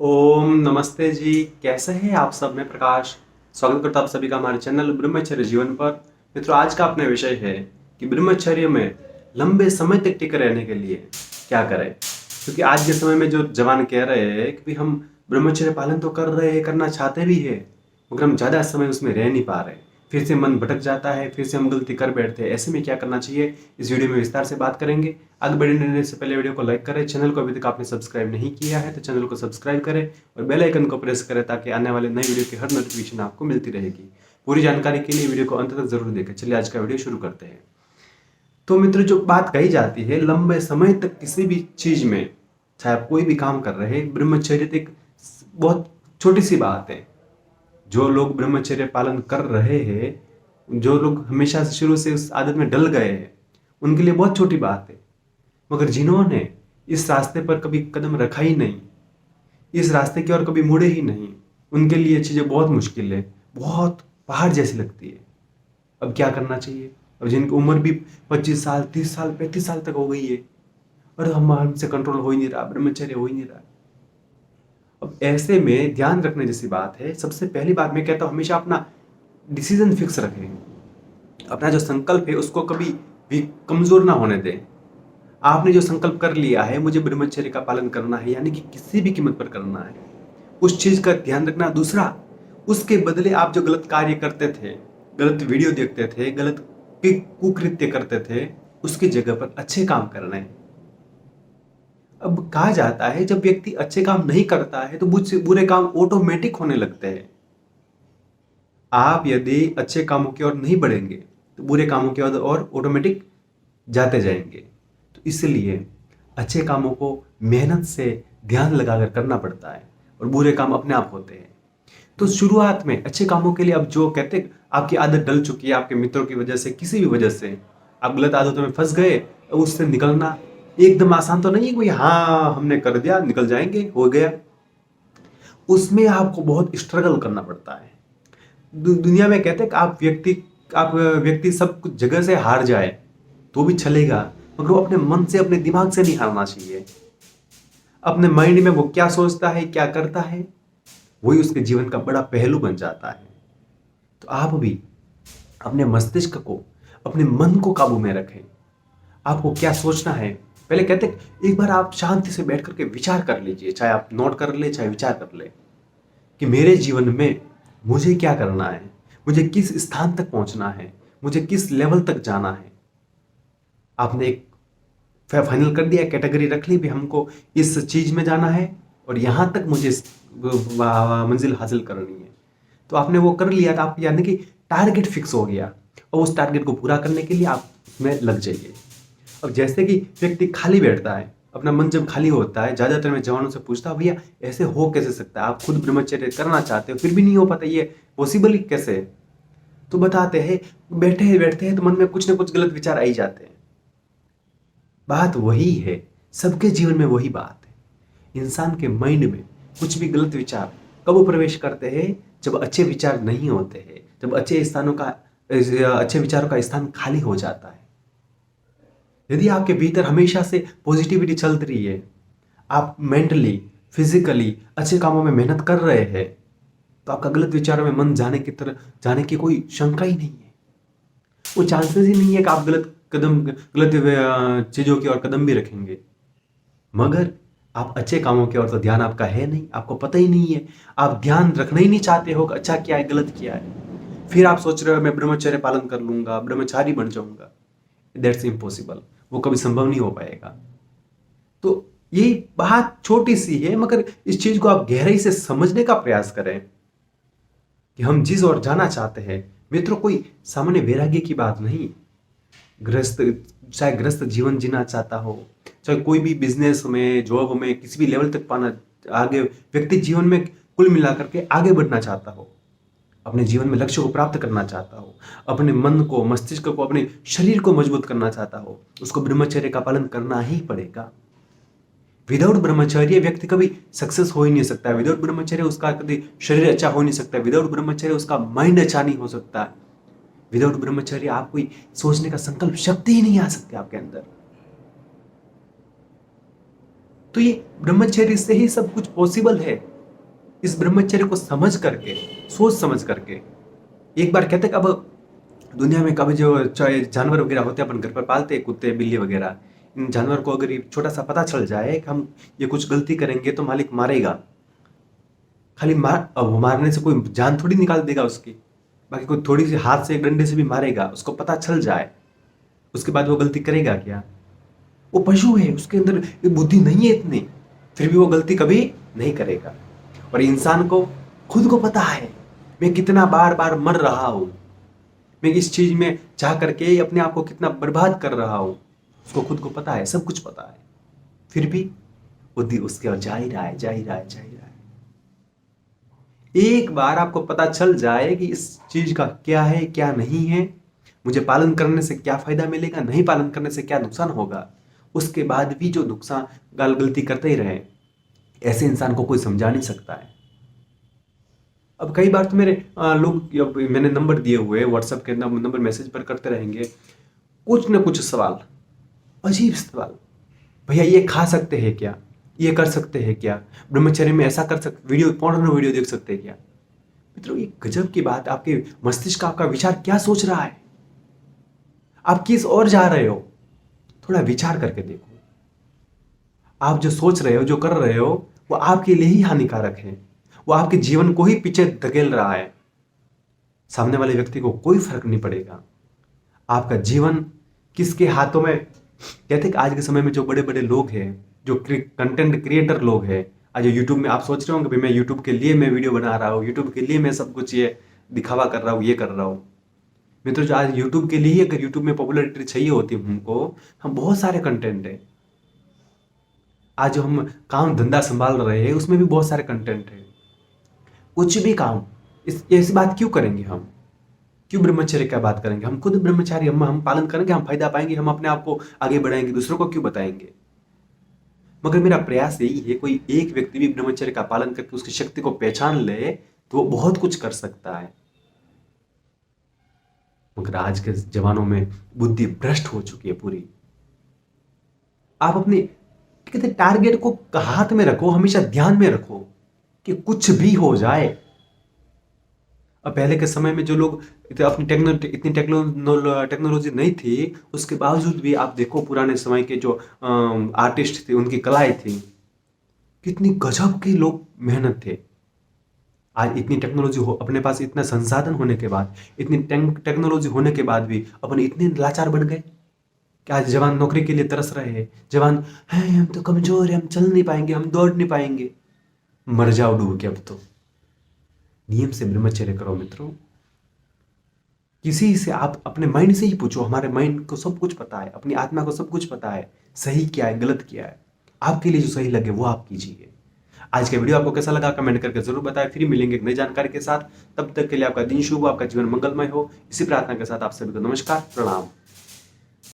ओम नमस्ते जी। कैसे हैं आप सब? मैं प्रकाश स्वागत करता हूं आप सभी का हमारे चैनल ब्रह्मचर्य जीवन पर। मित्रों, आज का अपना विषय है कि ब्रह्मचर्य में लंबे समय तक टिके रहने के लिए क्या करें। क्योंकि आज के समय में जो जवान कह रहे हैं कि हम ब्रह्मचर्य पालन तो कर रहे हैं, करना चाहते भी है, मगर हम ज़्यादा समय उसमें रह नहीं पा रहे। फिर से मन भटक जाता है, फिर से हम गलती कर बैठते हैं। ऐसे में क्या करना चाहिए, इस वीडियो में विस्तार से बात करेंगे। आगे बढ़ने से पहले वीडियो को लाइक करें, चैनल को अभी तक आपने सब्सक्राइब नहीं किया है तो चैनल को सब्सक्राइब करें और बेल आइकन को प्रेस करें ताकि आने वाले नई वीडियो की हर नोटिफिकेशन आपको मिलती रहेगी। पूरी जानकारी के लिए वीडियो को अंत तक जरूर देखें। चलिए आज का वीडियो शुरू करते हैं। तो मित्र, जो बात कही जाती है लंबे समय तक किसी भी चीज में, चाहे आप कोई भी काम कर रहे हैं, ब्रह्मचर्य एक बहुत छोटी सी बात है। जो लोग ब्रह्मचर्य पालन कर रहे हैं, जो लोग हमेशा से शुरू से उस आदत में डल गए हैं, उनके लिए बहुत छोटी बात है। मगर जिन्होंने इस रास्ते पर कभी कदम रखा ही नहीं, इस रास्ते की ओर कभी मुड़े ही नहीं, उनके लिए ये चीजें बहुत मुश्किल है, बहुत पहाड़ जैसी लगती है। अब क्या करना चाहिए? अब जिनकी उम्र भी 25 साल, 30 साल, 35 साल तक हो गई है और हमसे कंट्रोल हो ही नहीं रहा, ब्रह्मचर्य हो ही नहीं रहा। अब ऐसे में ध्यान रखने जैसी बात है। सबसे पहली बात मैं कहता हूं, हमेशा अपना डिसीजन फिक्स रखें। अपना जो संकल्प है उसको कभी भी कमजोर ना होने दें। आपने जो संकल्प कर लिया है, मुझे ब्रह्मचर्य का पालन करना है, यानी कि किसी भी कीमत पर करना है, उस चीज का ध्यान रखना। दूसरा, उसके बदले आप जो गलत कार्य करते थे, गलत वीडियो देखते थे, गलत कुकृत्य करते थे, उसकी जगह पर अच्छे काम करना है। अब कहा जाता है जब व्यक्ति अच्छे काम नहीं करता है तो बुरे काम ऑटोमेटिक होने लगते हैं। आप यदि अच्छे कामों की ओर नहीं बढ़ेंगे तो बुरे कामों की ओर ऑटोमेटिक जाते जाएंगे। तो इसलिए अच्छे कामों को मेहनत से ध्यान लगाकर करना पड़ता है और बुरे काम अपने आप होते हैं। तो शुरुआत में अच्छे कामों के लिए, अब जो कहते आपकी आदत डल चुकी है, आपके मित्रों की वजह से, किसी भी वजह से आप गलत आदतों में फंस गए, अब उससे निकलना एकदम आसान तो नहीं है कोई हाँ हमने कर दिया निकल जाएंगे हो गया। उसमें आपको बहुत स्ट्रगल करना पड़ता है। दुनिया में कहते हैं कि आप व्यक्ति सब कुछ जगह से हार जाए तो भी चलेगा, मगर वो अपने मन से, अपने दिमाग से नहीं हारना चाहिए। अपने माइंड में वो क्या सोचता है, क्या करता है, वही उसके जीवन का बड़ा पहलू बन जाता है। तो आप भी अपने मस्तिष्क को, अपने मन को काबू में रखें। आपको क्या सोचना है, पहले कहते एक बार आप शांति से बैठ करके विचार कर लीजिए। चाहे आप नोट कर ले, चाहे विचार कर ले कि मेरे जीवन में मुझे क्या करना है, मुझे किस स्थान तक पहुंचना है, मुझे किस लेवल तक जाना है। आपने एक फाइनल कर दिया, कैटेगरी रख ली भी हमको इस चीज में जाना है और यहां तक मुझे मंजिल हासिल करनी है। तो आपने वो कर लिया, तो आप यानी कि टारगेट फिक्स हो गया और उस टारगेट को पूरा करने के लिए आप उसमें लग जाइए। अब जैसे कि व्यक्ति खाली बैठता है, अपना मन जब खाली होता है, ज्यादातर मैं जवानों से पूछता हूँ भैया ऐसे हो कैसे सकता है, आप खुद ब्रह्मचर्य करना चाहते हो फिर भी नहीं हो पाता, ये पॉसिबल ही कैसे है? तो बताते हैं बैठते हैं तो मन में कुछ ना कुछ गलत विचार आ ही जाते हैं। बात वही है, सबके जीवन में वही बात है। इंसान के माइंड में कुछ भी गलत विचार कब प्रवेश करते हैं? जब अच्छे विचार नहीं होते हैं, जब अच्छे विचारों का स्थान खाली हो जाता है। यदि आपके भीतर हमेशा से पॉजिटिविटी चल रही है, आप मेंटली, फिजिकली अच्छे कामों में मेहनत कर रहे हैं, तो आपका गलत विचारों में मन जाने की कोई शंका ही नहीं है। वो चांसेस ही नहीं है कि आप गलत चीजों की ओर कदम भी रखेंगे। मगर आप अच्छे कामों की ओर तो ध्यान आपका है नहीं, आपको पता ही नहीं है। आप ध्यान रखना ही नहीं चाहते हो कि अच्छा क्या है, गलत क्या है। फिर आप सोच रहे हो मैं ब्रह्मचर्य पालन कर लूंगा, ब्रह्मचारी बन जाऊंगा। दैट्स इम्पॉसिबल, वो कभी संभव नहीं हो पाएगा। तो ये बात छोटी सी है, मगर इस चीज को आप गहराई से समझने का प्रयास करें कि हम जिस ओर जाना चाहते हैं। मित्रों, कोई सामान्य वैराग्य की बात नहीं। ग्रस्त चाहे ग्रस्त जीवन जीना चाहता हो, चाहे कोई भी बिजनेस में, जॉब में, किसी भी लेवल तक पाना, आगे व्यक्ति जीवन में कुल मिलाकर के आगे बढ़ना चाहता हो, अपने जीवन में लक्ष्य को प्राप्त करना चाहता हो, अपने मन को, मस्तिष्क को, अपने शरीर को मजबूत करना चाहता हो, उसको ब्रह्मचर्य का पालन करना ही पड़ेगा। विदाउट ब्रह्मचर्य व्यक्ति कभी सक्सेस हो ही नहीं सकता। विदाउट ब्रह्मचर्य उसका कभी शरीर अच्छा हो नहीं सकता। विदाउट ब्रह्मचर्य उसका माइंड अच्छा नहीं हो सकता। विदाउट ब्रह्मचर्य आप कोई सोचने का संकल्प शक्ति ही नहीं आ सकती आपके अंदर। तो ये ब्रह्मचर्य से ही सब कुछ पॉसिबल है। इस ब्रह्मचर्य को समझ करके, सोच समझ करके, एक बार कहते अब दुनिया में कभी जो चाहे जानवर वगैरह होते हैं अपन घर पर पालते हैं, कुत्ते बिल्ली वगैरह, इन जानवर को अगर ये छोटा सा पता चल जाए कि हम ये कुछ गलती करेंगे तो मालिक मारेगा, खाली अब मारने से कोई जान थोड़ी निकाल देगा उसकी, बाकी कोई थोड़ी सी हाथ से डंडे से भी मारेगा, उसको पता चल जाए, उसके बाद वो गलती करेगा क्या? वो पशु है, उसके अंदर बुद्धि नहीं है इतनी, फिर भी वो गलती कभी नहीं करेगा। और इंसान को खुद को पता है मैं कितना बार बार मर रहा हूं, मैं इस चीज में चाह करके अपने आप को कितना बर्बाद कर रहा हूं, उसको खुद को पता है, सब कुछ पता है, फिर भी बुद्धि उसके और जा ही रहा है, जा ही रहा है, जा ही रहा है। एक बार आपको पता चल जाए कि इस चीज का क्या है क्या नहीं है, मुझे पालन करने से क्या फायदा मिलेगा, नहीं पालन करने से क्या नुकसान होगा, उसके बाद भी जो नुकसान गलती करते ही रहे, ऐसे इंसान को कोई समझा नहीं सकता है। अब कई बार तो मेरे लोग, मैंने नंबर दिए हुए व्हाट्सएप के नंबर मैसेज पर करते रहेंगे कुछ न कुछ सवाल, अजीब सवाल, भैया ये खा सकते हैं क्या, ये कर सकते हैं क्या, ब्रह्मचर्य में ऐसा कर सकते, वीडियो पोर्नो वीडियो देख सकते हैं क्या? मित्रों ये गजब की बात, आपके मस्तिष्क का आपका विचार क्या सोच रहा है, आप किस ओर जा रहे हो, थोड़ा विचार करके देखो। आप जो सोच रहे हो, जो कर रहे हो, वो आपके लिए ही हानिकारक है, वो आपके जीवन को ही पीछे धकेल रहा है, सामने वाले व्यक्ति को कोई फर्क नहीं पड़ेगा। आपका जीवन किसके हाथों में, कहते आज के समय में जो बड़े बड़े लोग हैं, जो कंटेंट क्रिएटर लोग हैं, आज यूट्यूब में आप सोच रहे होंगे मैं यूट्यूब के लिए मैं वीडियो बना रहा हूँ, यूट्यूब के लिए मैं सब कुछ ये दिखावा कर रहा हूँ, ये कर रहा हूँ। मित्रों जो आज यूट्यूब के लिए, अगर यूट्यूब में पॉपुलैरिटी चाहिए होती है हमको, हम बहुत सारे कंटेंट है, आज जो हम काम धंधा संभाल रहे हैं उसमें भी बहुत सारे कंटेंट है, कुछ भी काम ऐसी बात क्यों करेंगे, हम क्यों ब्रह्मचर्य क्या बात करेंगे, हम खुद ब्रह्मचारी, हम पालन करेंगे, हम फायदा पाएंगे, हम अपने आप को आगे बढ़ाएंगे, दूसरों को क्यों बताएंगे? मगर मेरा प्रयास यही है कोई एक व्यक्ति भी ब्रह्मचर्य का पालन करके उसकी शक्ति को पहचान ले तो वो बहुत कुछ कर सकता है। मगर आज के जमानों में बुद्धि भ्रष्ट हो चुकी है पूरी। आप अपने कहते टारगेट को हाथ में रखो, हमेशा ध्यान में रखो कि कुछ भी हो जाए। अब पहले के समय में जो लोग इतनी टेक्नोलॉजी नहीं थी, उसके बावजूद भी आप देखो पुराने समय के जो आर्टिस्ट थे, उनकी कलाएं थी, कितनी गजब के लोग मेहनत थे। आज इतनी टेक्नोलॉजी हो, अपने पास इतना संसाधन होने के बाद, इतनी टेक्नोलॉजी होने के बाद भी अपन इतने लाचार बन गए कि आज जवान नौकरी के लिए तरस रहे हैं, जवान हैं हम तो कमजोर है, हम चल नहीं पाएंगे, हम दौड़ नहीं पाएंगे, मर जाओ डूब के। अब तो नियम से ब्रह्मचर्य करो मित्रों। किसी से आप अपने माइंड से ही पूछो, हमारे माइंड को सब कुछ पता है, अपनी आत्मा को सब कुछ पता है, सही क्या है गलत क्या है, आपके लिए जो सही लगे वो आप कीजिए। आज का वीडियो आपको कैसा लगा कमेंट करके जरूर बताएं। फिर मिलेंगे एक नई जानकारी के साथ, तब तक के लिए आपका दिन शुभ हो, आपका जीवन मंगलमय हो, इसी प्रार्थना के साथ आप सभी को नमस्कार, प्रणाम।